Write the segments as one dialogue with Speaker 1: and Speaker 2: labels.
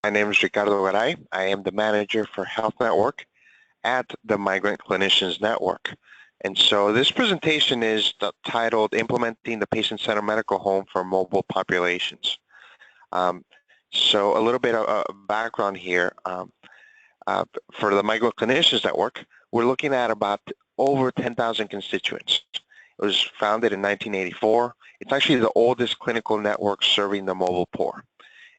Speaker 1: My name is Ricardo Garay. I am the manager for Health Network at the Migrant Clinicians Network. And so this presentation is titled Implementing the Patient-Centered Medical Home for Mobile Populations. So a little bit of background here. For the Migrant Clinicians Network, we're looking at about over 10,000 constituents. It was founded in 1984. It's actually the oldest clinical network serving the mobile poor.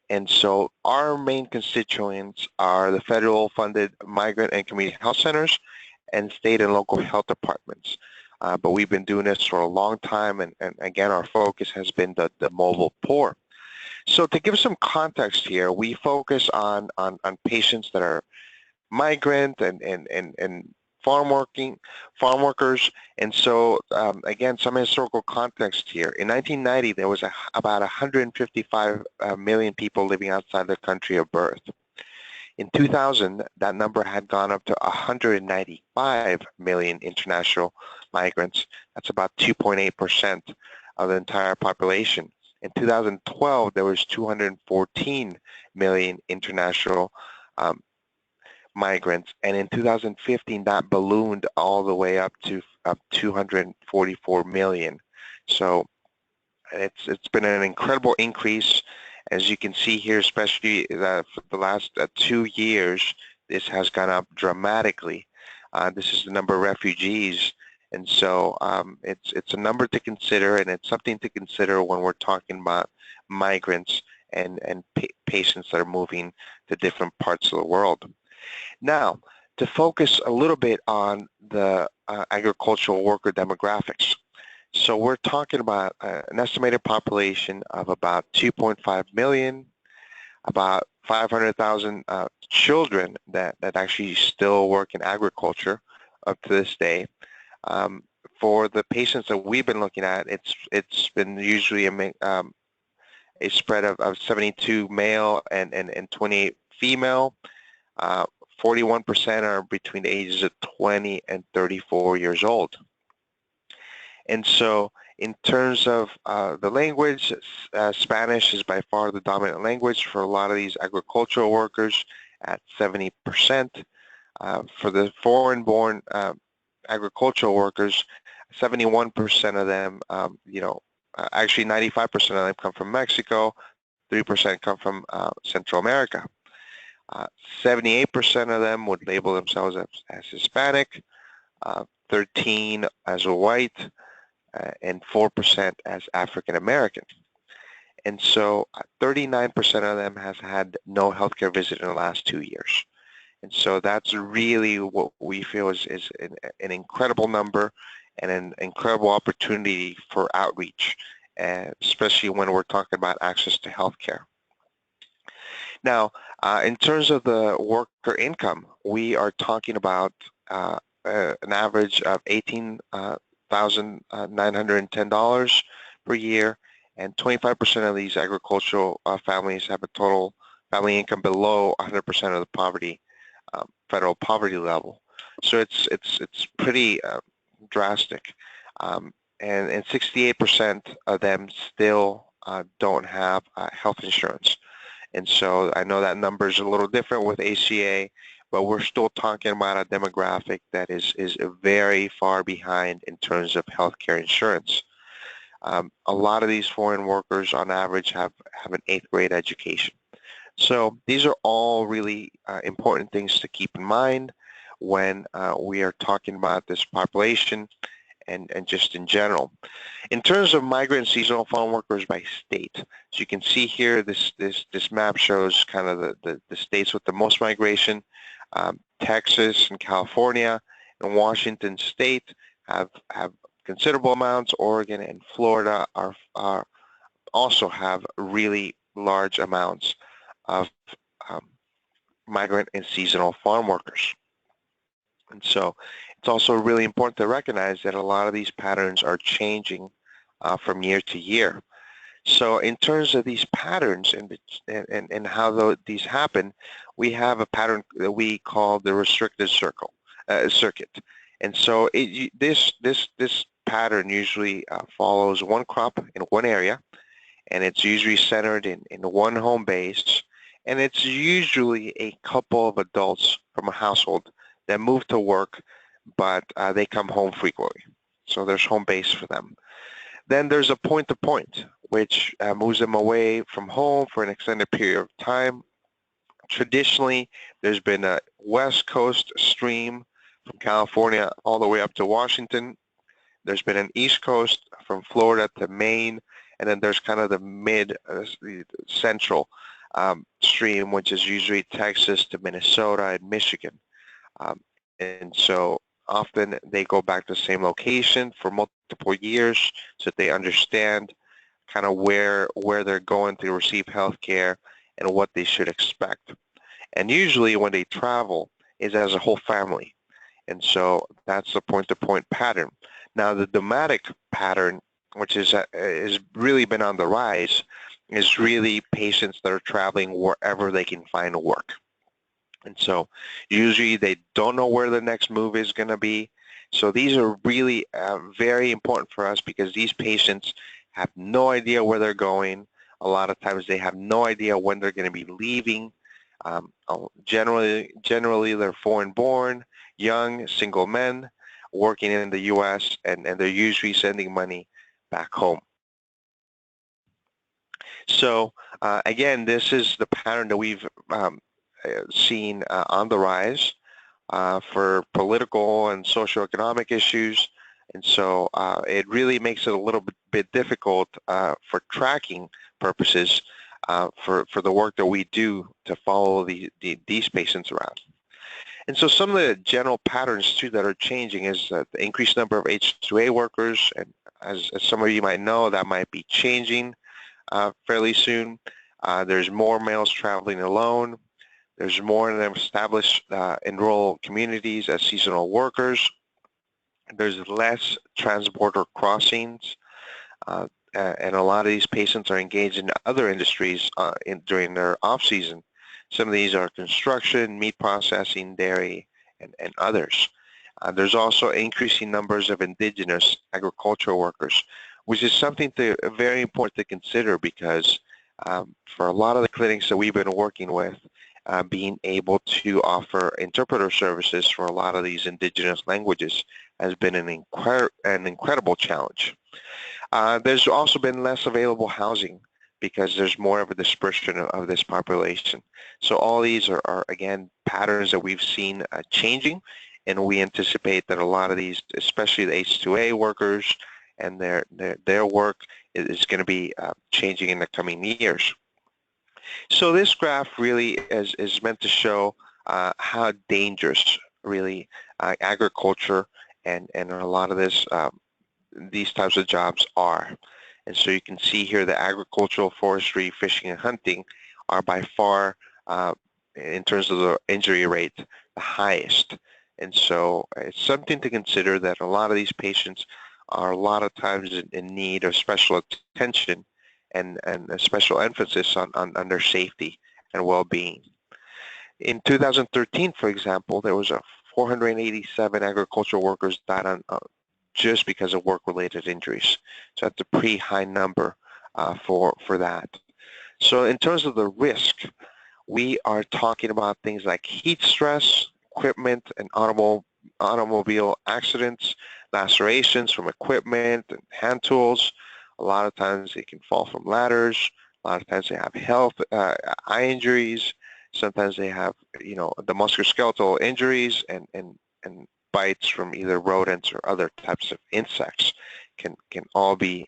Speaker 1: And so our main constituents are the federal funded migrant and community health centers and state and local health departments. But we've been doing this for a long time, and again, our focus has been the mobile poor. So to give some context here, we focus on patients that are migrant and farm workers. And so again, some historical context here. In 1990, there was about 155 million people living outside the country of birth. In 2000, that number had gone up to 195 million international migrants. That's about 2.8% of the entire population. In 2012, there was 214 million international migrants, and in 2015 that ballooned all the way up to 244 million. So it's been an incredible increase. As you can see here, especially for the last 2 years, this has gone up dramatically. This is the number of refugees, and so it's a number to consider, and it's something to consider when we're talking about migrants and patients that are moving to different parts of the world. Now, to focus a little bit on the agricultural worker demographics. So we're talking about an estimated population of about 2.5 million, about 500,000 children that actually still work in agriculture up to this day. For the patients that we've been looking at, it's been usually a spread of 72 male and 28 female. 41% are between the ages of 20 and 34 years old. And so in terms of the language, Spanish is by far the dominant language for a lot of these agricultural workers at 70%. For the foreign-born agricultural workers, 71% of them, actually 95% of them come from Mexico, 3% come from Central America. 78% of them would label themselves as Hispanic, 13% as white, and 4% as African American. And so 39% of them has had no healthcare visit in the last 2 years. And so that's really what we feel is an incredible number and an incredible opportunity for outreach, especially when we're talking about access to healthcare. Now, in terms of the worker income, we are talking about an average of $18,910 per year, and 25% of these agricultural families have a total family income below 100% of the poverty, federal poverty level. So it's pretty drastic, and 68% of them still don't have health insurance. And so I know that number is a little different with ACA, but we're still talking about a demographic that is very far behind in terms of healthcare insurance. A lot of these foreign workers on average have an 8th grade education. So these are all really important things to keep in mind when we are talking about this population and just in general. In terms of migrant and seasonal farm workers by state, so you can see here this map shows kind of the states with the most migration. Texas and California and Washington State have considerable amounts. Oregon and Florida are also have really large amounts of migrant and seasonal farm workers. And so it's also really important to recognize that a lot of these patterns are changing from year to year. So in terms of these patterns and how these happen, we have a pattern that we call the restricted circuit. And so this pattern usually follows one crop in one area, and it's usually centered in one home base, and it's usually a couple of adults from a household that move to work, but they come home frequently. So there's home base for them. Then there's a point-to-point, which moves them away from home for an extended period of time. Traditionally, there's been a West Coast stream from California all the way up to Washington. There's been an East Coast from Florida to Maine, and then there's kind of the central stream, which is usually Texas to Minnesota and Michigan. And so often they go back to the same location for multiple years so that they understand kind of where they're going to receive health care and what they should expect. And usually when they travel is as a whole family. And so that's the point-to-point pattern. Now the nomadic pattern, which is really been on the rise, is really patients that are traveling wherever they can find work. And so usually they don't know where the next move is going to be. So these are really very important for us because these patients have no idea where they're going. A lot of times they have no idea when they're going to be leaving. Generally they're foreign-born, young, single men working in the U.S., and they're usually sending money back home. So again, this is the pattern that we've seen on the rise for political and socioeconomic issues, and so it really makes it a little bit difficult for tracking purposes for the work that we do to follow these patients around. And so some of the general patterns too that are changing is the increased number of H-2A workers, and as some of you might know, that might be changing fairly soon. There's more males traveling alone. There's more of them established in rural communities as seasonal workers. There's less transborder crossings, and a lot of these patients are engaged in other industries during their off-season. Some of these are construction, meat processing, dairy, and others. There's also increasing numbers of indigenous agricultural workers, which is something very important to consider because for a lot of the clinics that we've been working with, being able to offer interpreter services for a lot of these indigenous languages has been an incredible challenge. There's also been less available housing because there's more of a dispersion of this population. So all these are again, patterns that we've seen changing, and we anticipate that a lot of these, especially the H-2A workers and their work is going to be changing in the coming years. So this graph really is meant to show how dangerous really agriculture and a lot of these types of jobs are. And so you can see here that agricultural, forestry, fishing, and hunting are by far, in terms of the injury rate, the highest. And so it's something to consider that a lot of these patients are a lot of times in need of special attention and a special emphasis on their safety and well-being. In 2013, for example, there was 487 agricultural workers died on just because of work-related injuries. So that's a pretty high number for that. So in terms of the risk, we are talking about things like heat stress, equipment and automobile accidents, lacerations from equipment and hand tools. A lot of times they can fall from ladders. A lot of times they have eye injuries. Sometimes they have, the musculoskeletal injuries and bites from either rodents or other types of insects can all be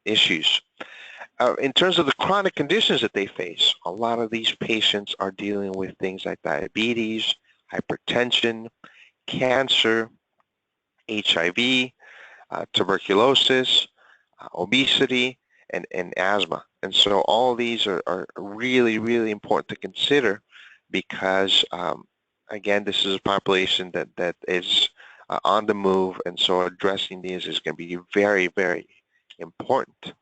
Speaker 1: issues. In terms of the chronic conditions that they face, a lot of these patients are dealing with things like diabetes, hypertension, cancer, HIV, tuberculosis, obesity, and asthma. And so all these are really, really important to consider because, again, this is a population that is on the move, and so addressing these is going to be very, very important.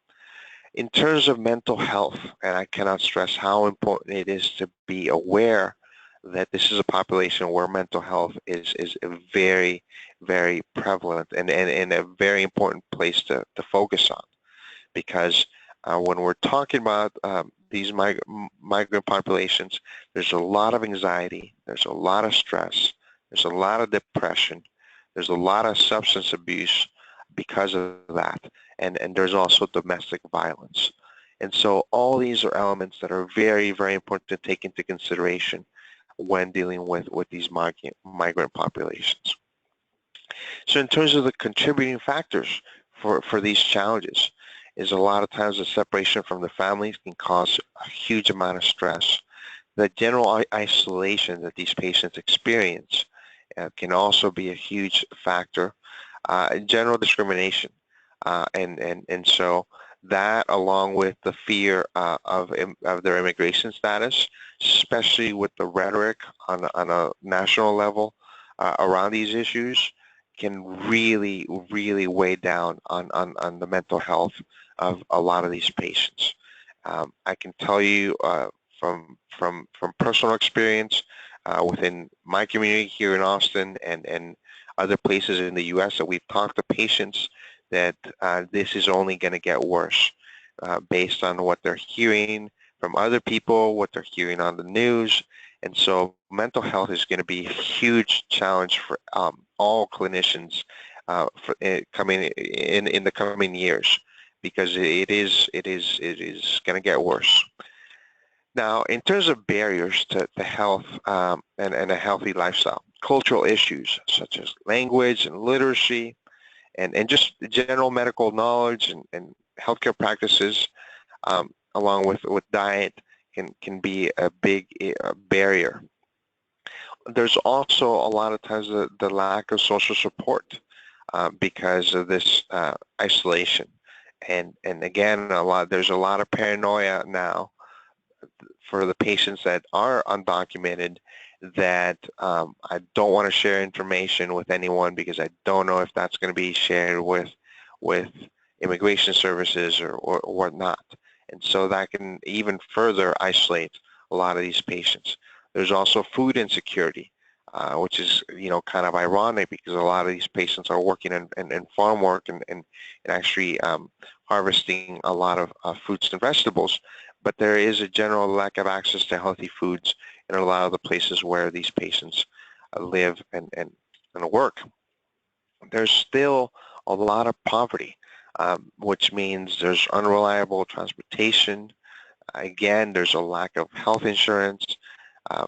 Speaker 1: In terms of mental health, and I cannot stress how important it is to be aware that this is a population where mental health is very, very prevalent and a very important place to focus on. Because when we're talking about these migrant populations, there's a lot of anxiety, there's a lot of stress, there's a lot of depression, there's a lot of substance abuse because of that, and there's also domestic violence. And so all these are elements that are very, very important to take into consideration when dealing with these migrant populations. So in terms of the contributing factors for these challenges, is a lot of times the separation from the families can cause a huge amount of stress. The general isolation that these patients experience can also be a huge factor. General discrimination, and so that, along with the fear of their immigration status, especially with the rhetoric on a national level around these issues, can really, really weigh down on the mental health of a lot of these patients. I can tell you from personal experience within my community here in Austin and other places in the U.S. that we've talked to patients that this is only going to get worse based on what they're hearing from other people, what they're hearing on the news. And so mental health is going to be a huge challenge for all clinicians coming in the coming years, because it is going to get worse. Now, in terms of barriers to health and a healthy lifestyle, cultural issues such as language and literacy and just general medical knowledge and healthcare practices, along with diet, can be a big barrier. There's also a lot of times the lack of social support because of this isolation. And again, there's a lot of paranoia now for the patients that are undocumented, that I don't want to share information with anyone because I don't know if that's going to be shared with immigration services or whatnot. And so that can even further isolate a lot of these patients. There's also food insecurity, which is, kind of ironic because a lot of these patients are working in farm work and actually harvesting a lot of fruits and vegetables, but there is a general lack of access to healthy foods in a lot of the places where these patients live and work. There's still a lot of poverty, which means there's unreliable transportation. Again, there's a lack of health insurance.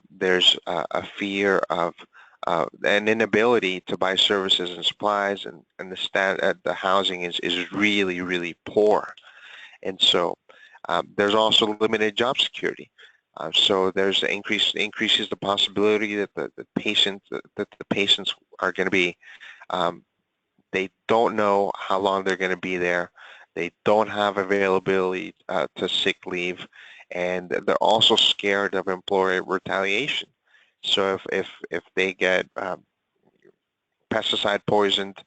Speaker 1: There's a fear of an inability to buy services and supplies, and the housing is really, really poor. And so there's also limited job security. So there's increases the possibility that the patients are going to be, they don't know how long they're going to be there. They don't have availability to sick leave, and they're also scared of employer retaliation. So if they get pesticide poisoned,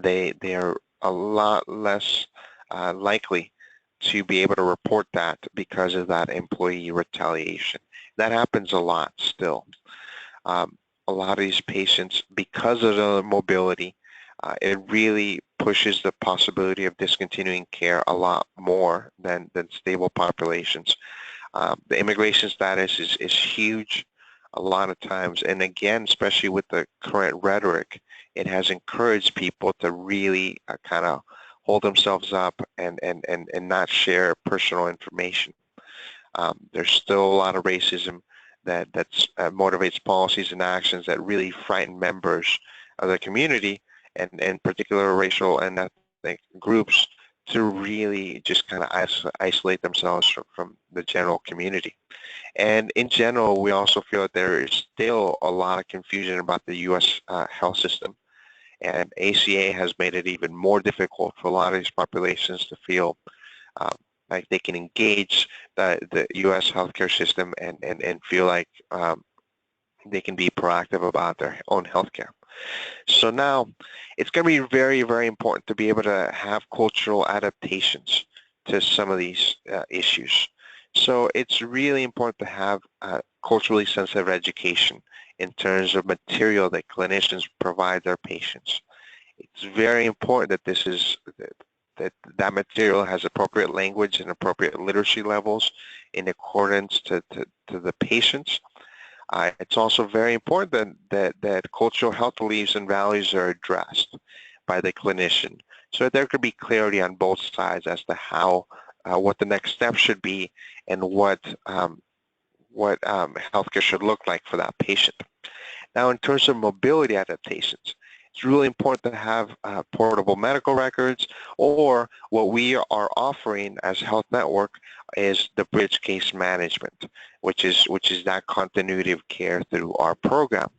Speaker 1: they are a lot less likely to be able to report that because of that employee retaliation. That happens a lot still. A lot of these patients, because of the mobility, it really pushes the possibility of discontinuing care a lot more than stable populations. The immigration status is huge a lot of times, and again, especially with the current rhetoric, it has encouraged people to really kind of hold themselves up and not share personal information. There's still a lot of racism that motivates policies and actions that really frighten members of the community and particular racial and ethnic groups to really just kind of isolate themselves from the general community. And in general, we also feel that there is still a lot of confusion about the U.S. Health system. And ACA has made it even more difficult for a lot of these populations to feel like they can engage the U.S. healthcare system and feel like they can be proactive about their own healthcare. So now it's going to be very, very important to be able to have cultural adaptations to some of these issues. So it's really important to have culturally sensitive education in terms of material that clinicians provide their patients. It's very important that this is that material has appropriate language and appropriate literacy levels in accordance to the patients. It's also very important that cultural health beliefs and values are addressed by the clinician, so that there could be clarity on both sides as to how, what the next step should be, and what healthcare should look like for that patient. Now, in terms of mobility adaptations, it's really important to have portable medical records, or what we are offering as Health Network is the bridge case management, which is that continuity of care through our program.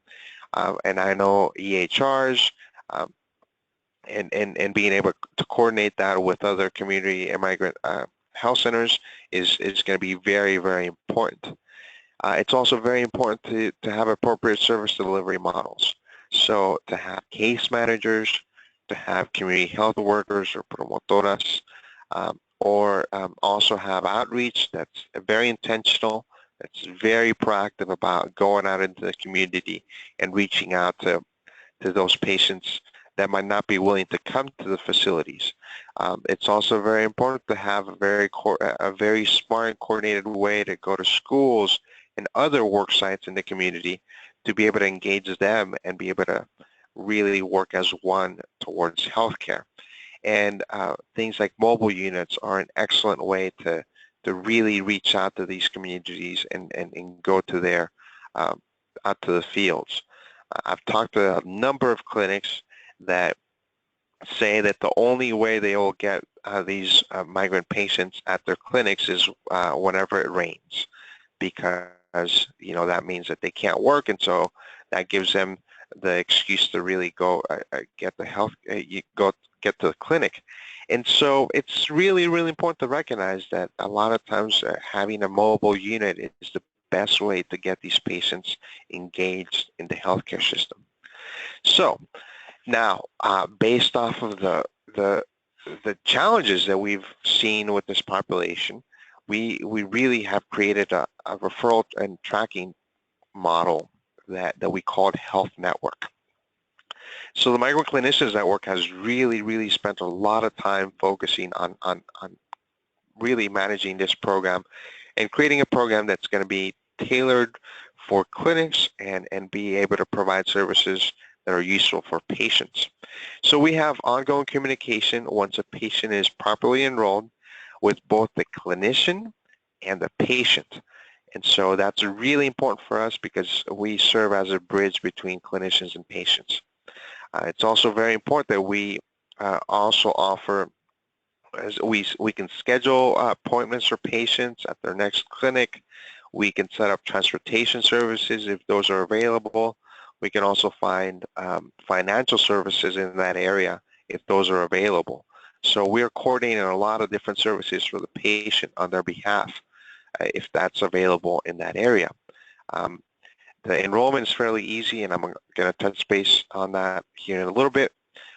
Speaker 1: And I know EHRs and being able to coordinate that with other community and migrant health centers is going to be very, very important. It's also very important to have appropriate service delivery models. So to have case managers, to have community health workers or promotoras, or also have outreach that's very intentional, that's very proactive about going out into the community and reaching out to those patients that might not be willing to come to the facilities. It's also very important to have a very smart and coordinated way to go to schools and other work sites in the community to be able to engage them and be able to really work as one towards healthcare. And things like mobile units are an excellent way to really reach out to these communities and go to their out to the fields. I've talked to a number of clinics that say that the only way they will get these migrant patients at their clinics is whenever it rains, because that means that they can't work, and so that gives them the excuse to really go get to the clinic. And so it's really, really important to recognize that a lot of times having a mobile unit is the best way to get these patients engaged in the healthcare system. So now, based off of the challenges that we've seen with this population, we really have created a referral and tracking model that we called Health Network. So the Migrant Clinicians Network has really spent a lot of time focusing on really managing this program and creating a program that's going to be tailored for clinics and be able to provide services that are useful for patients. So we have ongoing communication once a patient is properly enrolled with both the clinician and the patient. And so that's really important for us because we serve as a bridge between clinicians and patients. It's also very important that we also offer, as we can schedule appointments for patients at their next clinic. We can set up transportation services if those are available. We can also find financial services in that area if those are available. So we're coordinating a lot of different services for the patient on their behalf if that's available in that area. The enrollment is fairly easy, and I'm going to touch base on that here in a little bit.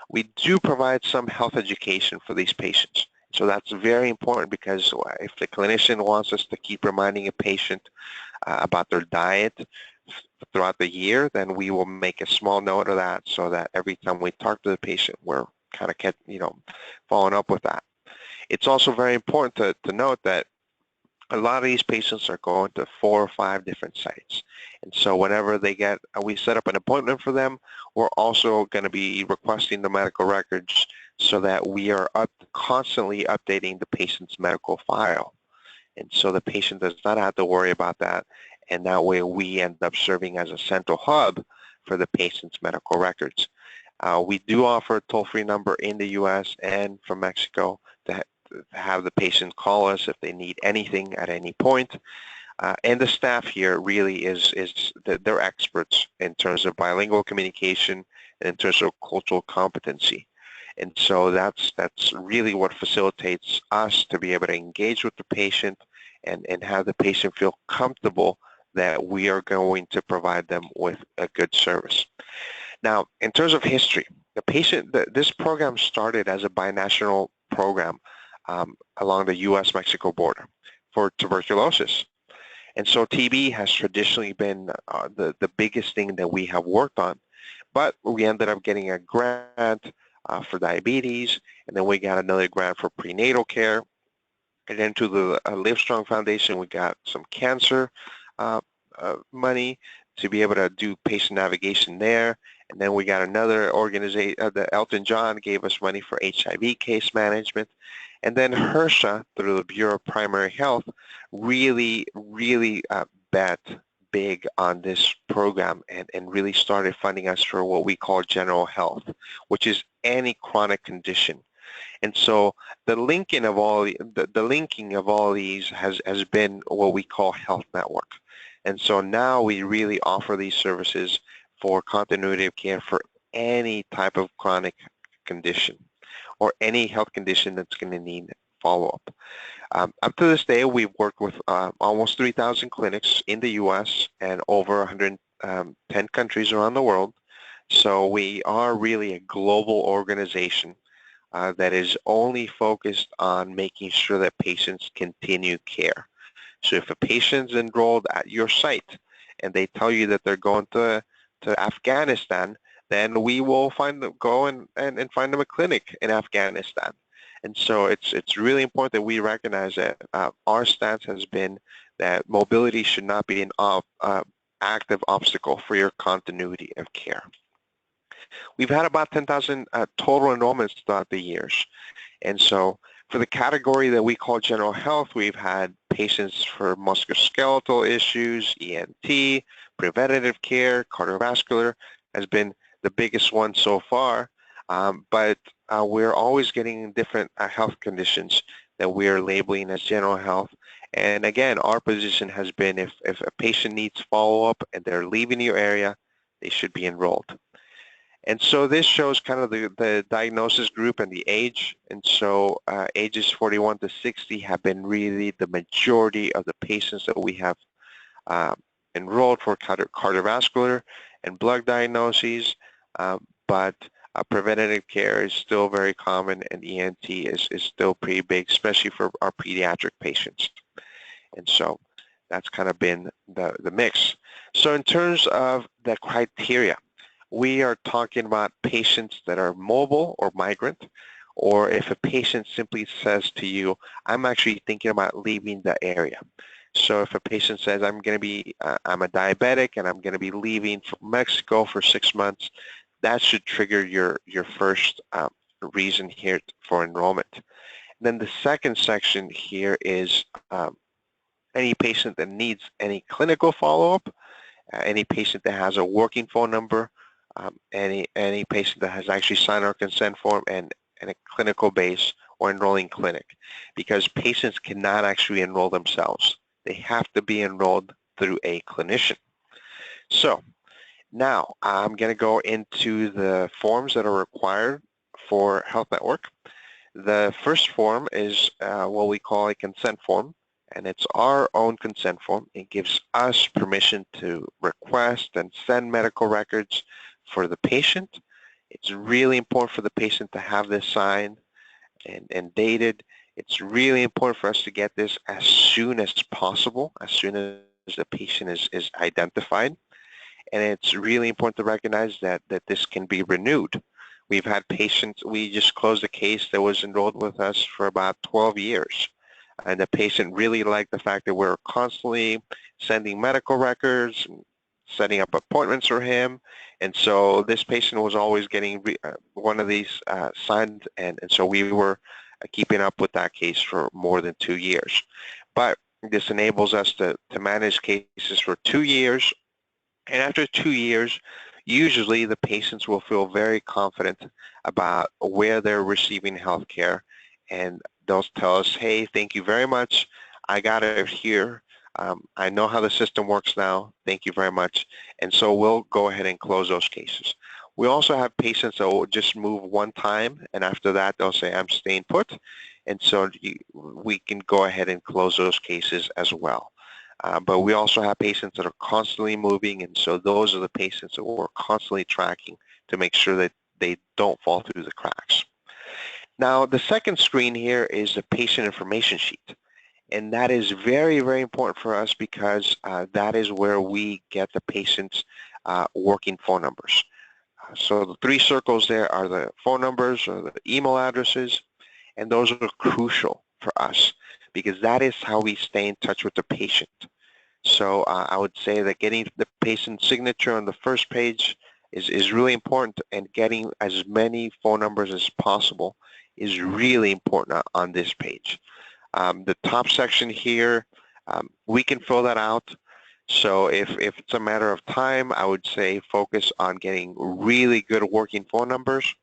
Speaker 1: We do provide some health education for these patients. So that's very important because if the clinician wants us to keep reminding a patient about their diet throughout the year, then we will make a small note of that so that every time we talk to the patient, we're kind of following up with that. It's also very important to note that a lot of these patients are going to 4 or 5 different sites. And so whenever we set up an appointment for them, we're also going to be requesting the medical records so that we are constantly updating the patient's medical file. And so the patient does not have to worry about that. And that way we end up serving as a central hub for the patient's medical records. We do offer a toll-free number in the U.S. and from Mexico to have the patient call us if they need anything at any point. And the staff here really they're experts in terms of bilingual communication and in terms of cultural competency. And so that's really what facilitates us to be able to engage with the patient and have the patient feel comfortable that we are going to provide them with a good service. Now, in terms of history, this program started as a binational program along the U.S.-Mexico border for tuberculosis. And so TB has traditionally been the biggest thing that we have worked on. But we ended up getting a grant for diabetes, and then we got another grant for prenatal care. And then to the Livestrong Foundation, we got some cancer money to be able to do patient navigation there. And then we got another organization, the Elton John gave us money for HIV case management. And then HRSA, through the Bureau of Primary Health, really bet big on this program and really started funding us for what we call general health, which is any chronic condition. And so the linking of all these has been what we call Health Network. And so now we really offer these services for continuity of care for any type of chronic condition or any health condition that's going to need follow-up. Up to this day, we've worked with almost 3,000 clinics in the U.S. and over 110 countries around the world. So we are really a global organization that is only focused on making sure that patients continue care. So if a patient's enrolled at your site and they tell you that they're going to Afghanistan, then we will go and find them a clinic in Afghanistan. And so it's really important that we recognize that our stance has been that mobility should not be an active obstacle for your continuity of care. We've had about 10,000 total enrollments throughout the years. And so for the category that we call general health, we've had patients for musculoskeletal issues, ENT, preventative care, cardiovascular has been the biggest one so far. But we're always getting different health conditions that we're labeling as general health. And again, our position has been if a patient needs follow-up and they're leaving your area, they should be enrolled. And so this shows kind of the diagnosis group and the age. And so ages 41 to 60 have been really the majority of the patients that we have enrolled for cardiovascular and blood diagnoses. But preventative care is still very common, and ENT is still pretty big, especially for our pediatric patients. And so that's kind of been the mix. So in terms of the criteria, we are talking about patients that are mobile or migrant, or if a patient simply says to you, I'm actually thinking about leaving the area. So if a patient says, I'm a diabetic and I'm going to be leaving from Mexico for 6 months, that should trigger your first reason here for enrollment. And then the second section here is any patient that needs any clinical follow-up, any patient that has a working phone number, any patient that has actually signed our consent form and a clinical base or enrolling clinic, because patients cannot actually enroll themselves. They have to be enrolled through a clinician. So now I'm going to go into the forms that are required for Health Network. The first form is what we call a consent form, and it's our own consent form. It gives us permission to request and send medical records for the patient. It's really important for the patient to have this signed and dated. It's really important for us to get this as soon as possible, as soon as the patient is identified. And it's really important to recognize that this can be renewed. We've had patients, we just closed a case that was enrolled with us for about 12 years. And the patient really liked the fact that we're constantly sending medical records, setting up appointments for him. And so this patient was always getting one of these signed, and so we were keeping up with that case for more than 2 years. But this enables us to manage cases for 2 years. And after 2 years, usually the patients will feel very confident about where they're receiving health care, and they'll tell us, hey, thank you very much. I got it here. I know how the system works now. Thank you very much. And so we'll go ahead and close those cases. We also have patients that will just move one time, and after that they'll say, I'm staying put. And so we can go ahead and close those cases as well. But we also have patients that are constantly moving, and so those are the patients that we're constantly tracking to make sure that they don't fall through the cracks. Now, the second screen here is the patient information sheet. And that is very, very important for us because that is where we get the patient's working phone numbers. So the three circles there are the phone numbers or the email addresses, and those are crucial for us because that is how we stay in touch with the patient. So I would say that getting the patient's signature on the first page is really important, and getting as many phone numbers as possible is really important on this page. The top section here, we can fill that out. So if it's a matter of time, I would say focus on getting really good working phone numbers.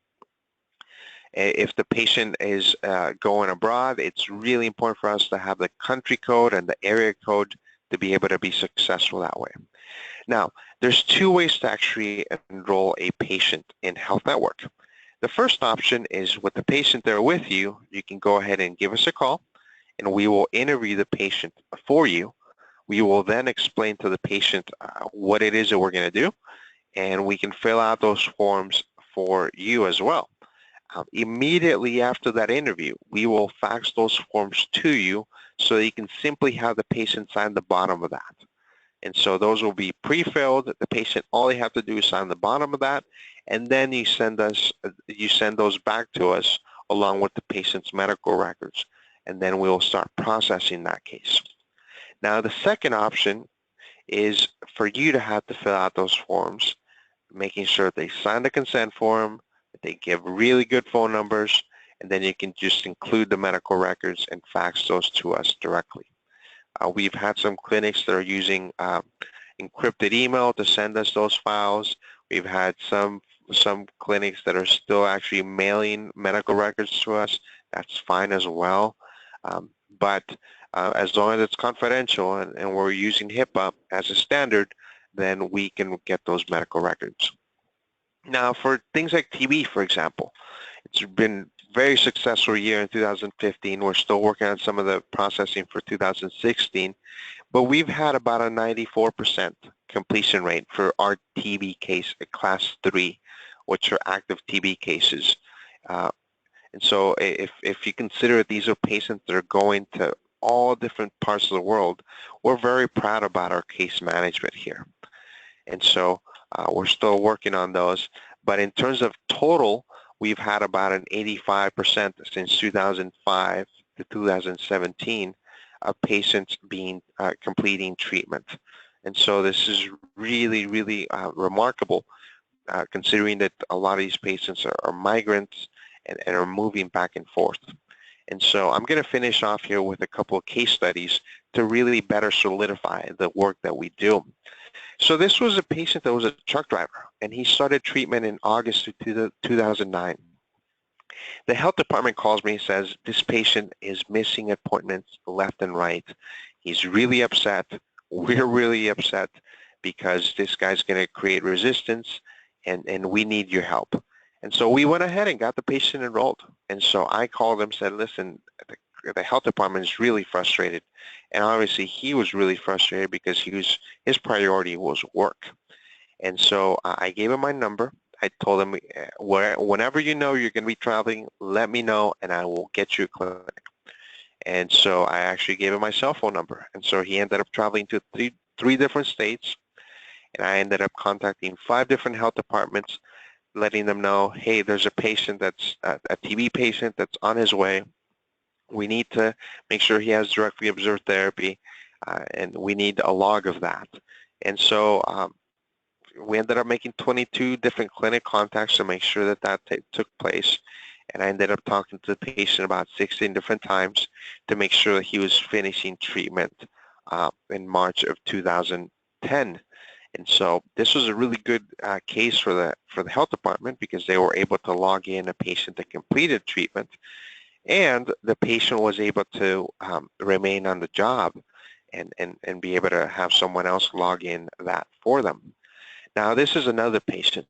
Speaker 1: If the patient is going abroad, it's really important for us to have the country code and the area code to be able to be successful that way. Now, there's two ways to actually enroll a patient in Health Network. The first option is with the patient there with you, you can go ahead and give us a call, and we will interview the patient for you. We will then explain to the patient what it is that we're going to do, and we can fill out those forms for you as well. Immediately after that interview, we will fax those forms to you so that you can simply have the patient sign the bottom of that. And so those will be pre-filled. The patient, all they have to do is sign the bottom of that, and then you send those back to us along with the patient's medical records, and then we will start processing that case. Now, the second option is for you to have to fill out those forms, making sure they sign the consent form, that they give really good phone numbers, and then you can just include the medical records and fax those to us directly. We've had some clinics that are using encrypted email to send us those files. We've had some clinics that are still actually mailing medical records to us. That's fine as well. But as long as it's confidential and we're using HIPAA as a standard, then we can get those medical records. Now, for things like TB, for example, it's been a very successful year in 2015. We're still working on some of the processing for 2016, but we've had about a 94% completion rate for our TB case at Class 3, which are active TB cases. And so if you consider these are patients that are going to all different parts of the world, we're very proud about our case management here. And so we're still working on those. But in terms of total, we've had about an 85% since 2005 to 2017 of patients being completing treatment. And so this is really, really remarkable considering that a lot of these patients are migrants and are moving back and forth. And so I'm going to finish off here with a couple of case studies to really better solidify the work that we do. So this was a patient that was a truck driver, and he started treatment in August of 2009. The health department calls me and says, this patient is missing appointments left and right. He's really upset. We're really upset because this guy's going to create resistance, and we need your help. And so we went ahead and got the patient enrolled. And so I called him and said, listen, the health department is really frustrated. And obviously he was really frustrated because his priority was work. And so I gave him my number. I told him, whenever you know you're going to be traveling, let me know and I will get you a clinic. And so I actually gave him my cell phone number. And so he ended up traveling to three different states. And I ended up contacting 5 different health departments, letting them know, hey, there's a patient that's a TB patient that's on his way. We need to make sure he has directly observed therapy, and we need a log of that. And so we ended up making 22 different clinic contacts to make sure that took place. And I ended up talking to the patient about 16 different times to make sure that he was finishing treatment in March of 2010. And so this was a really good case for the health department because they were able to log in a patient that completed treatment, and the patient was able to remain on the job and be able to have someone else log in that for them. Now this is another patient.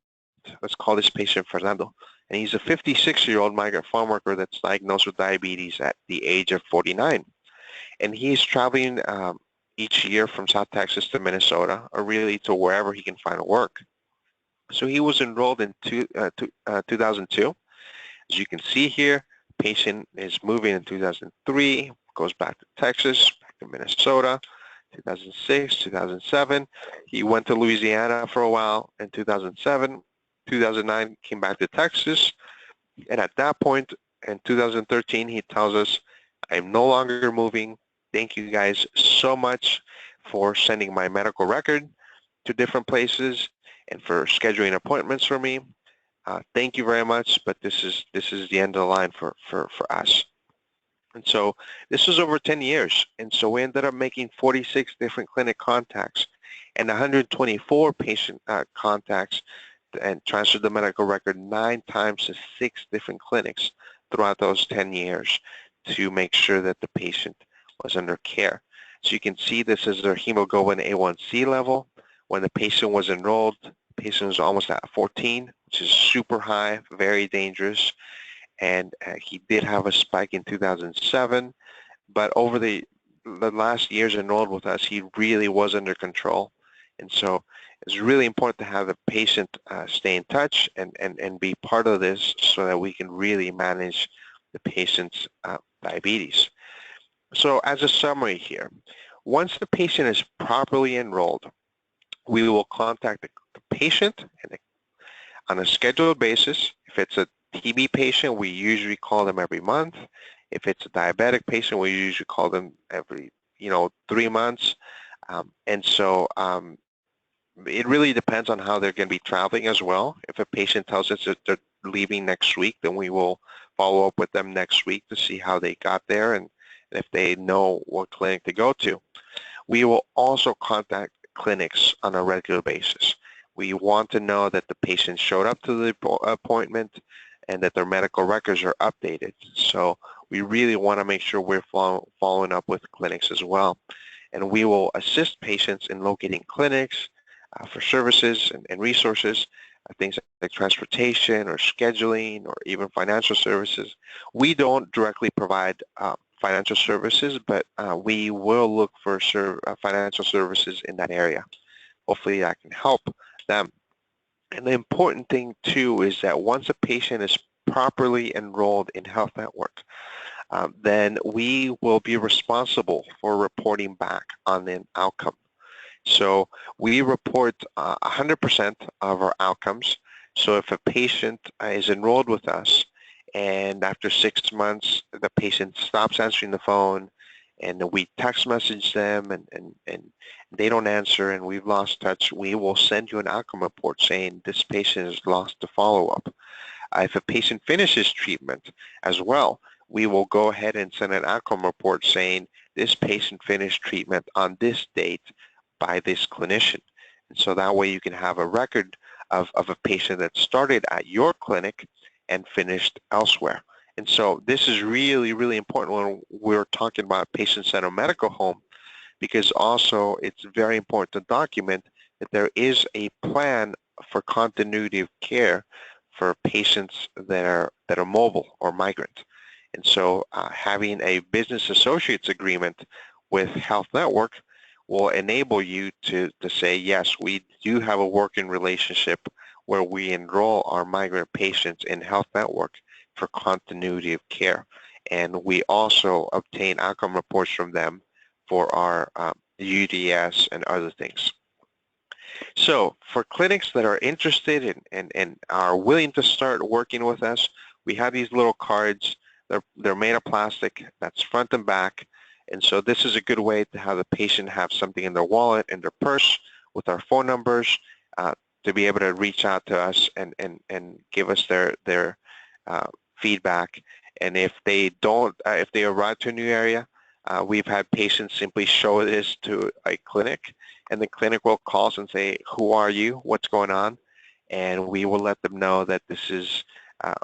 Speaker 1: Let's call this patient Fernando. And he's a 56-year-old migrant farm worker that's diagnosed with diabetes at the age of 49. And he's traveling each year from South Texas to Minnesota, or really to wherever he can find work. So he was enrolled in 2002. As you can see here, patient is moving in 2003, goes back to Texas, back to Minnesota, 2006, 2007. He went to Louisiana for a while in 2007, 2009, came back to Texas, and at that point, in 2013, he tells us, I'm no longer moving. Thank you guys so much for sending my medical record to different places and for scheduling appointments for me. Thank you very much, but this is the end of the line for us. And so this was over 10 years. And so we ended up making 46 different clinic contacts and 124 patient contacts, and transferred the medical record 9 times to 6 different clinics throughout those 10 years to make sure that the patient was under care. So you can see this is their hemoglobin A1C level. When the patient was enrolled, the patient was almost at 14, which is super high, very dangerous. And he did have a spike in 2007, but over the last years enrolled with us, he really was under control. And so it's really important to have the patient stay in touch and be part of this so that we can really manage the patient's diabetes. So as a summary here, once the patient is properly enrolled, we will contact the patient on a scheduled basis. If it's a TB patient, we usually call them every month. If it's a diabetic patient, we usually call them every 3 months. And so it really depends on how they're going to be traveling as well. If a patient tells us that they're leaving next week, then we will follow up with them next week to see how they got there and if they know what clinic to go to. We will also contact clinics on a regular basis. We want to know that the patient showed up to the appointment and that their medical records are updated. So we really want to make sure we're following up with clinics as well. And we will assist patients in locating clinics for services and resources, things like transportation or scheduling or even financial services. We don't directly provide financial services, but we will look for financial services in that area. Hopefully that can help them. And the important thing too is that once a patient is properly enrolled in Health Network, then we will be responsible for reporting back on the outcome. So we report 100% of our outcomes. So if a patient is enrolled with us and after 6 months the patient stops answering the phone and we text message them and they don't answer and we've lost touch, we will send you an outcome report saying this patient has lost to follow-up. If a patient finishes treatment as well, we will go ahead and send an outcome report saying this patient finished treatment on this date by this clinician. And so that way you can have a record of a patient that started at your clinic and finished elsewhere. And so this is really, really important when we're talking about patient-centered medical home, because also it's very important to document that there is a plan for continuity of care for patients that are mobile or migrant. And so having a business associates agreement with Health Network will enable you to say, yes, we do have a working relationship where we enroll our migrant patients in Health Network for continuity of care. And we also obtain outcome reports from them for our UDS and other things. So for clinics that are interested and are willing to start working with us, we have these little cards. They're made of plastic. That's front and back. And so this is a good way to have the patient have something in their wallet, in their purse, with our phone numbers, to be able to reach out to us and give us their feedback. And if they don't, if they arrive to a new area, we've had patients simply show this to a clinic, and the clinic will call us and say, who are you? What's going on? And we will let them know that this is,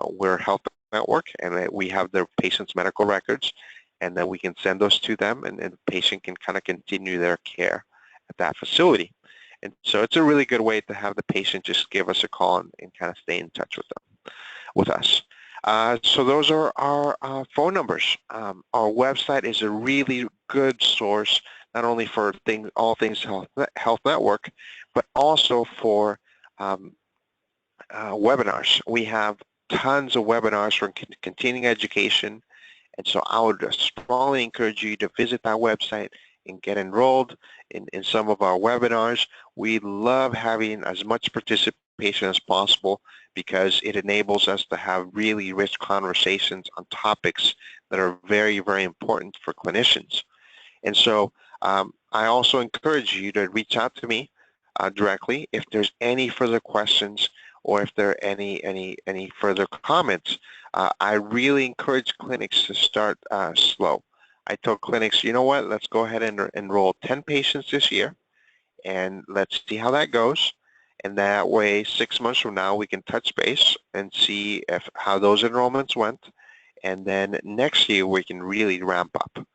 Speaker 1: we're Health Network, and that we have their patient's medical records, and then we can send those to them, and the patient can kind of continue their care at that facility. And so it's a really good way to have the patient just give us a call and kind of stay in touch with us. So those are our phone numbers. Our website is a really good source, not only for all things Health Network, but also for webinars. We have tons of webinars for continuing education, and so I would strongly encourage you to visit that website, and get enrolled in some of our webinars. We love having as much participation as possible because it enables us to have really rich conversations on topics that are very, very important for clinicians. And so I also encourage you to reach out to me directly if there's any further questions or if there are any further comments. I really encourage clinics to start slow. I told clinics, you know what, let's go ahead and enroll 10 patients this year and let's see how that goes. And that way, 6 months from now, we can touch base and see how those enrollments went. And then next year, we can really ramp up.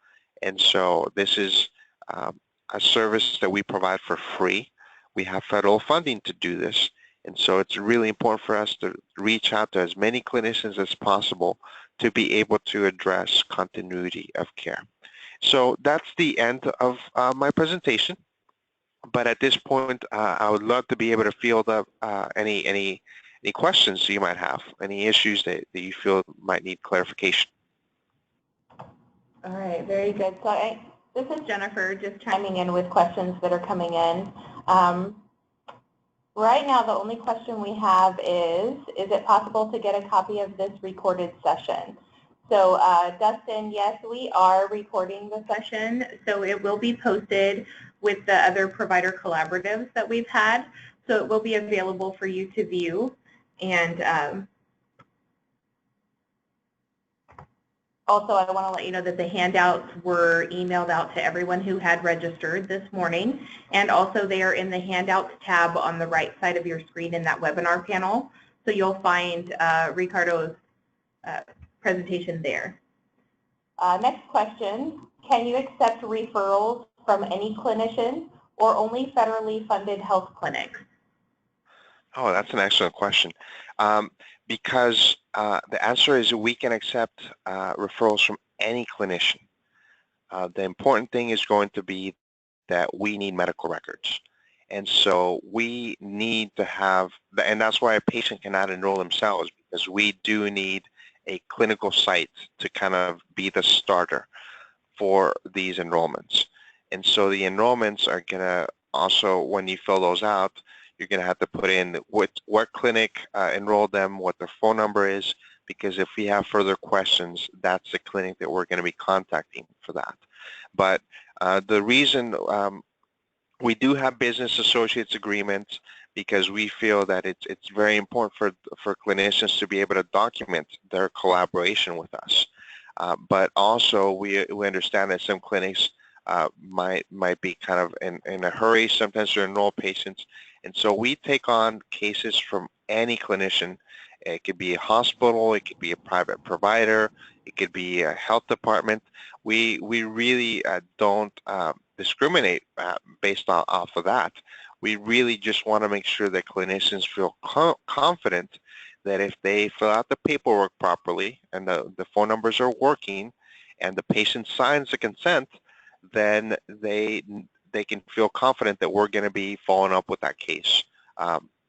Speaker 1: And so this is a service that we provide for free. We have federal funding to do this. And so it's really important for us to reach out to as many clinicians as possible to be able to address continuity of care. So that's the end of my presentation. But at this point, I would love to be able to field up any questions you might have, any issues that you feel might need clarification.
Speaker 2: All right, very good. So this is Jennifer just chiming in with questions that are coming in. Right now, the only question we have is it possible to get a copy of this recorded session? So Dustin, yes, we are recording the session, so it will be posted with the other provider collaboratives that we've had. So it will be available for you to view. And also, I want to let you know that the handouts were emailed out to everyone who had registered this morning. And also, they are in the handouts tab on the right side of your screen in that webinar panel. So you'll find Ricardo's presentation there. Next question, can you accept referrals from any clinician or only federally funded health clinics?
Speaker 1: Oh, that's an excellent question. Because the answer is we can accept referrals from any clinician. The important thing is going to be that we need medical records. And so we need to have, and that's why a patient cannot enroll themselves, because we do need a clinical site to kind of be the starter for these enrollments. And so the enrollments are going to also, when you fill those out, you're going to have to put in what clinic enrolled them, what their phone number is, because if we have further questions, that's the clinic that we're going to be contacting for that. But the reason we do have business associates agreements because we feel that it's very important for clinicians to be able to document their collaboration with us. But also we understand that some clinics might be kind of in a hurry sometimes to enroll patients. And so we take on cases from any clinician. It could be a hospital, it could be a private provider, it could be a health department. We really don't discriminate based off of that. We really just want to make sure that clinicians feel confident that if they fill out the paperwork properly and the phone numbers are working and the patient signs the consent, then they can feel confident that we're going to be following up with that case,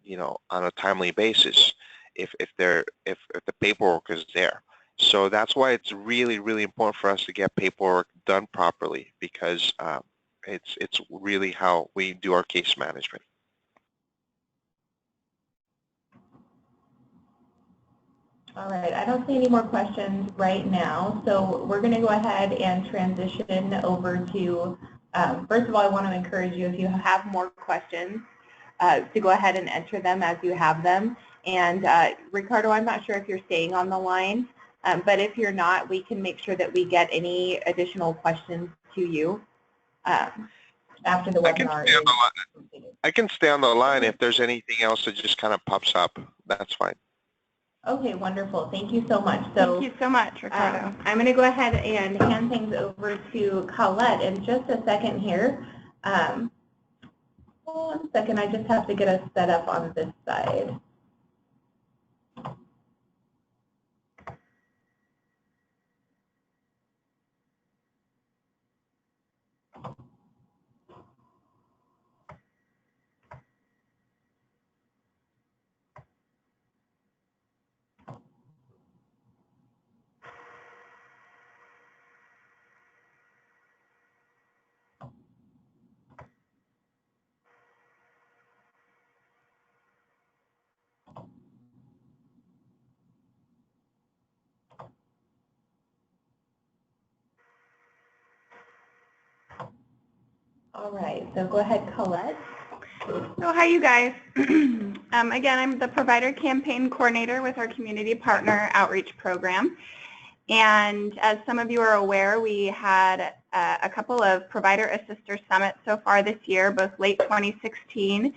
Speaker 1: you know, on a timely basis if the paperwork is there. So that's why it's really, really important for us to get paperwork done properly, because it's really how we do our case management.
Speaker 2: All right, I don't see any more questions right now, so we're going to go ahead and transition over to, first of all, I want to encourage you, if you have more questions, to go ahead and enter them as you have them. And Ricardo, I'm not sure if you're staying on the line, but if you're not, we can make sure that we get any additional questions to you after the webinar is completed.
Speaker 1: I can stay on the line if there's anything else that just kind of pops up. That's fine.
Speaker 2: Okay, wonderful. Thank you so much. So,
Speaker 3: thank you so much, Ricardo.
Speaker 2: I'm going to go ahead and hand things over to Colette in just a second here. 1 second, I just have to get us set up on this side. All right, so go ahead, Colette.
Speaker 3: So hi, you guys. Again, I'm the Provider Campaign Coordinator with our Community Partner Outreach Program. And as some of you are aware, we had a couple of Provider Assister Summits so far this year, both late 2016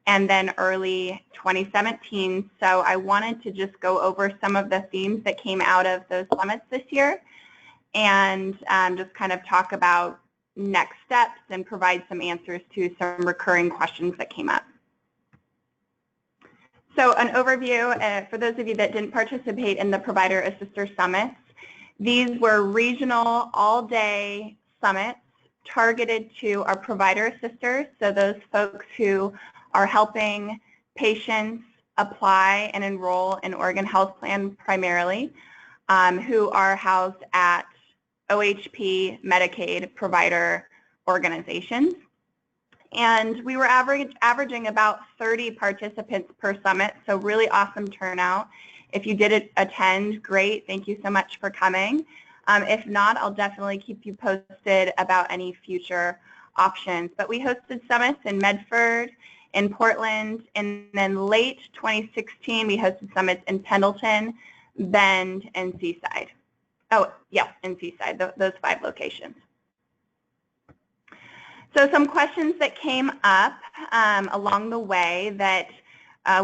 Speaker 3: and then early 2017. So I wanted to just go over some of the themes that came out of those summits this year and just kind of talk about next steps and provide some answers to some recurring questions that came up. So an overview, for those of you that didn't participate in the Provider Assister Summits, these were regional all-day summits targeted to our provider assisters, so those folks who are helping patients apply and enroll in Oregon Health Plan primarily, who are housed at OHP Medicaid provider organizations. And we were averaging about 30 participants per summit, so really awesome turnout. If you did attend, great. Thank you so much for coming. If not, I'll definitely keep you posted about any future options. But we hosted summits in Medford, in Portland, and then late 2016, we hosted summits in Pendleton, Bend, and Seaside. Oh, yeah, in Seaside, those 5 locations. So some questions that came up along the way that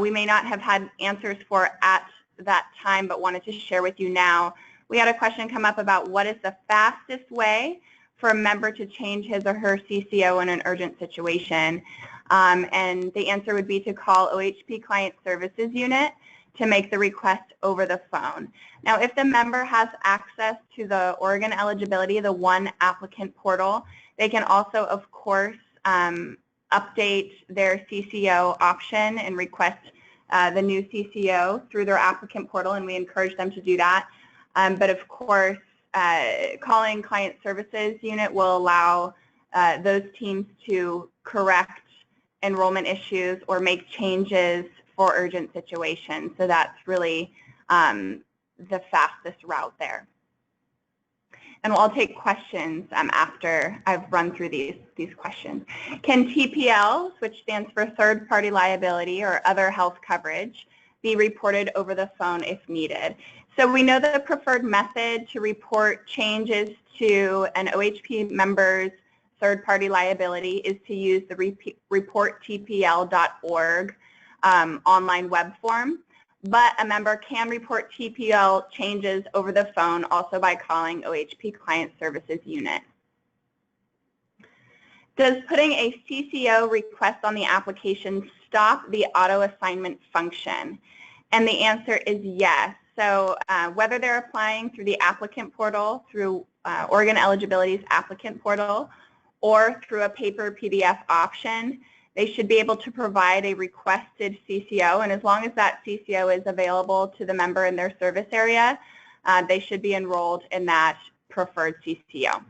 Speaker 3: we may not have had answers for at that time, but wanted to share with you now. We had a question come up about what is the fastest way for a member to change his or her CCO in an urgent situation. And the answer would be to call OHP Client Services Unit to make the request over the phone. Now, if the member has access to the Oregon eligibility, the One Applicant portal, they can also, of course, update their CCO option and request the new CCO through their applicant portal, and we encourage them to do that. But of course, calling Client Services Unit will allow those teams to correct enrollment issues or make changes for urgent situations. So that's really the fastest route there. And I'll take questions after I've run through these questions. Can TPLs, which stands for third-party liability or other health coverage, be reported over the phone if needed? So we know that the preferred method to report changes to an OHP member's third-party liability is to use the reporttpl.org online web form. But a member can report TPL changes over the phone also by calling OHP Client Services Unit. Does putting a CCO request on the application stop the auto assignment function? And the answer is yes. So whether they're applying through the applicant portal, through Oregon Eligibility's applicant portal, or through a paper PDF option, they should be able to provide a requested CCO, and as long as that CCO is available to the member in their service area, they should be enrolled in that preferred CCO.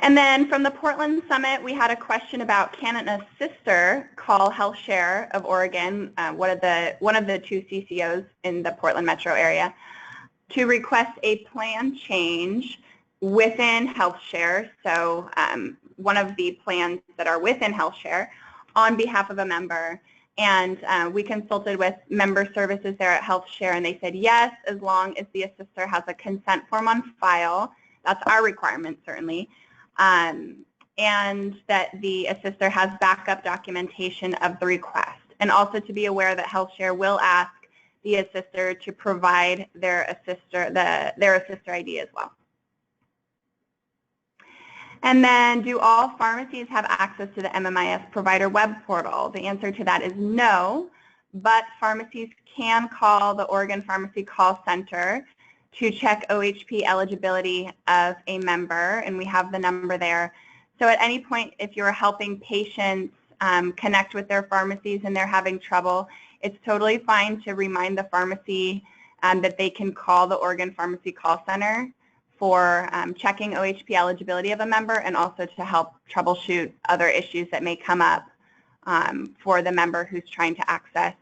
Speaker 3: And then from the Portland Summit, we had a question about can an assister call HealthShare of Oregon, one of the 2 CCOs in the Portland metro area, to request a plan change within HealthShare, so one of the plans that are within HealthShare, on behalf of a member. And we consulted with member services there at HealthShare, and they said yes, as long as the assister has a consent form on file. That's our requirement, certainly. And that the assister has backup documentation of the request. And also to be aware that HealthShare will ask the assister to provide their assister ID as well. And then, do all pharmacies have access to the MMIS provider web portal? The answer to that is no, but pharmacies can call the Oregon Pharmacy Call Center to check OHP eligibility of a member, and we have the number there. So at any point, if you're helping patients connect with their pharmacies and they're having trouble, it's totally fine to remind the pharmacy that they can call the Oregon Pharmacy Call Center for checking OHP eligibility of a member, and also to help troubleshoot other issues that may come up for the member who's trying to access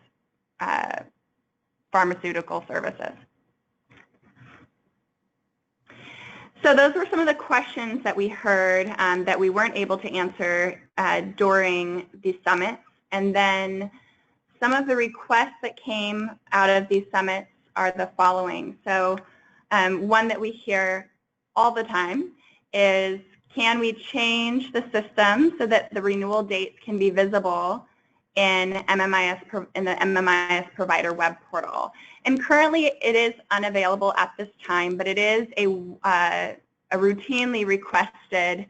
Speaker 3: pharmaceutical services. So those were some of the questions that we heard that we weren't able to answer during the summits. And then some of the requests that came out of these summits are the following. So one that we hear all the time is, can we change the system so that the renewal dates can be visible in the MMIS provider web portal? And currently it is unavailable at this time, but it is a routinely requested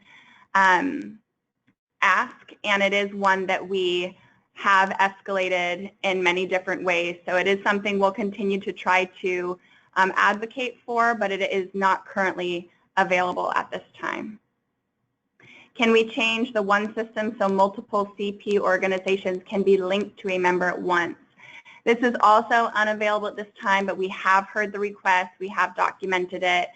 Speaker 3: ask, and it is one that we have escalated in many different ways. So it is something we'll continue to try to advocate for, but it is not currently available at this time. Can we change the one system so multiple CP organizations can be linked to a member at once? This is also unavailable at this time, but we have heard the request, we have documented it,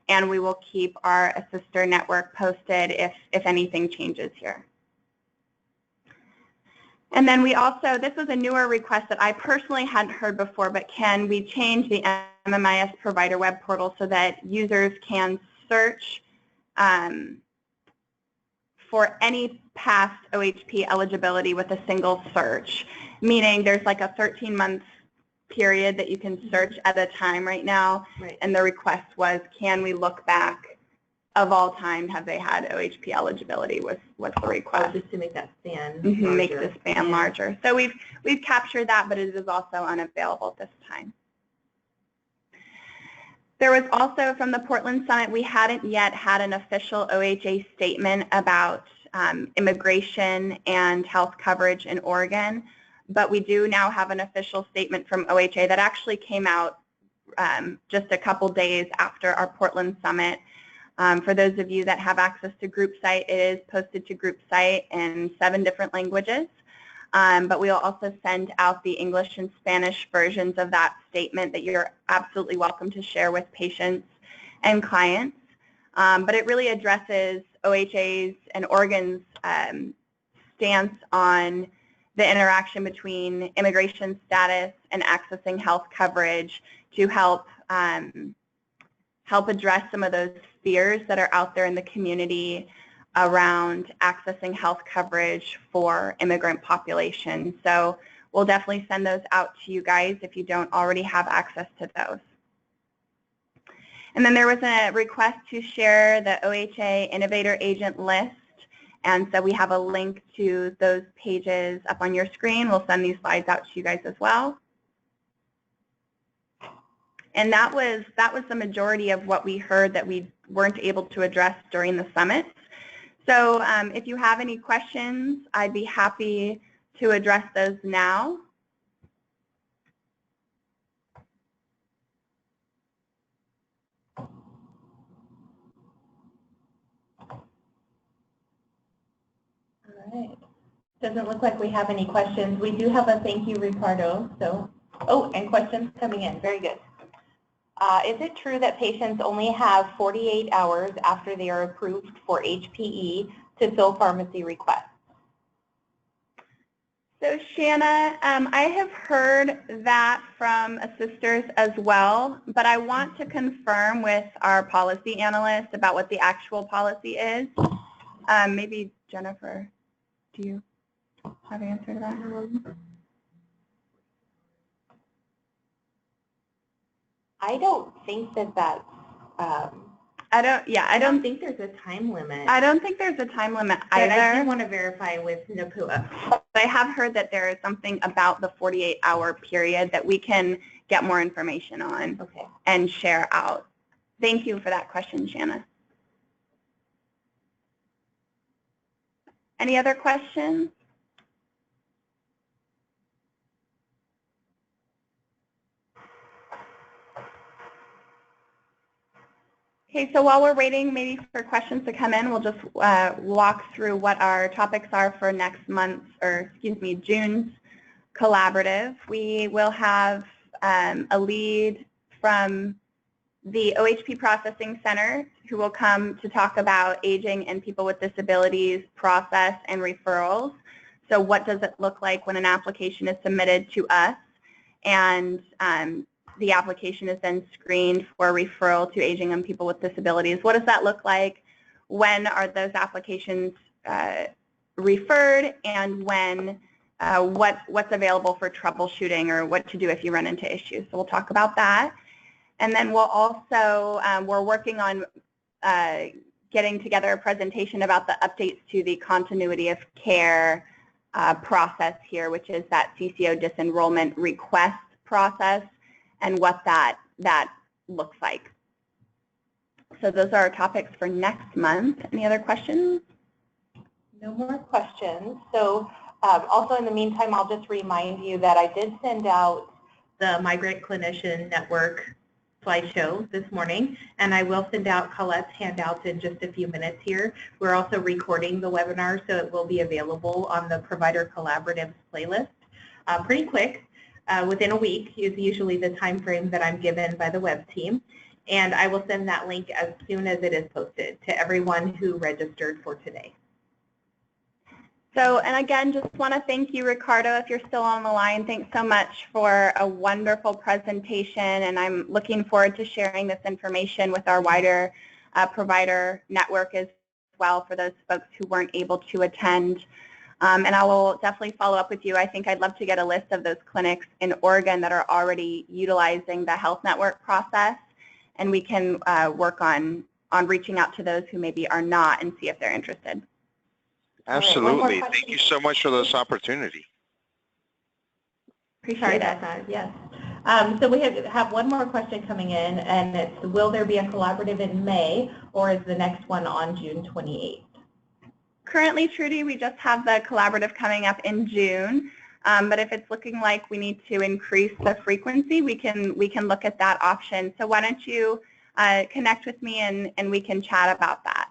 Speaker 3: and we will keep our sister network posted if anything changes here. And then we also, this was a newer request that I personally hadn't heard before, but can we change the MMIS provider web portal so that users can search for any past OHP eligibility with a single search, meaning there's like a 13-month period that you can search at a time right now, right. And the request was, can we look back of all time, have they had OHP eligibility was the request.
Speaker 2: Just to make that span
Speaker 3: make the span larger. So we've captured that, but it is also unavailable at this time. There was also, from the Portland Summit, we hadn't yet had an official OHA statement about immigration and health coverage in Oregon, but we do now have an official statement from OHA that actually came out just a couple days after our Portland Summit. For those of you that have access to GroupSite, it is posted to GroupSite in 7 different languages. But we'll also send out the English and Spanish versions of that statement that you're absolutely welcome to share with patients and clients. But it really addresses OHA's and Oregon's stance on the interaction between immigration status and accessing health coverage to help address some of those fears that are out there in the community around accessing health coverage for immigrant populations. So we'll definitely send those out to you guys if you don't already have access to those. And then there was a request to share the OHA Innovator Agent list. And so we have a link to those pages up on your screen. We'll send these slides out to you guys as well. And that was the majority of what we heard that we weren't able to address during the summit. So if you have any questions, I'd be happy to address those now.
Speaker 2: All right. Doesn't look like we have any questions. We do have a thank you, Ricardo. So, oh, and questions coming in. Very good. Is it true that patients only have 48 hours after they are approved for HPE to fill pharmacy requests?
Speaker 3: So Shanna, I have heard that from sisters as well, but I want to confirm with our policy analyst about what the actual policy is. Maybe Jennifer, do you have an answer to that?
Speaker 2: I don't think that's,
Speaker 3: I don't
Speaker 2: think there's a time limit.
Speaker 3: I don't think there's a time limit
Speaker 2: either.
Speaker 3: But
Speaker 2: I do want to verify with NAPUA.
Speaker 3: But I have heard that there is something about the 48-hour period that we can get more information on and share out. Thank you for that question, Shanna. Any other questions? Okay, so while we're waiting maybe for questions to come in, we'll just walk through what our topics are for next month's, or excuse me, June's collaborative. We will have a lead from the OHP Processing Center who will come to talk about aging and people with disabilities process and referrals. So what does it look like when an application is submitted to us, and the application is then screened for referral to aging and people with disabilities. What does that look like? When are those applications referred, and when what's available for troubleshooting or what to do if you run into issues? So we'll talk about that. And then we'll also, we're working on getting together a presentation about the updates to the continuity of care process here, which is that CCO disenrollment request process and what that looks like. So those are our topics for next month. Any other questions?
Speaker 2: No more questions. So also in the meantime, I'll just remind you that I did send out the Migrant Clinician Network slideshow this morning, and I will send out Colette's handouts in just a few minutes here. We're also recording the webinar, so it will be available on the Provider Collaboratives playlist pretty quick. Within a week is usually the time frame that I'm given by the web team, and I will send that link as soon as it is posted to everyone who registered for today.
Speaker 3: So, and again, just want to thank you, Ricardo, if you're still on the line. Thanks so much for a wonderful presentation, and I'm looking forward to sharing this information with our wider provider network as well for those folks who weren't able to attend. And I will definitely follow up with you. I think I'd love to get a list of those clinics in Oregon that are already utilizing the health network process, and we can work on reaching out to those who maybe are not and see if they're interested.
Speaker 1: Absolutely. Thank you so much for this opportunity.
Speaker 3: Appreciate it.
Speaker 2: Yes. So we have one more question coming in, and it's, will there be a collaborative in May, or is the next one on June 28th?
Speaker 3: Currently, Trudy, we just have the collaborative coming up in June, but if it's looking like we need to increase the frequency, we can look at that option. So why don't you connect with me and we can chat about that.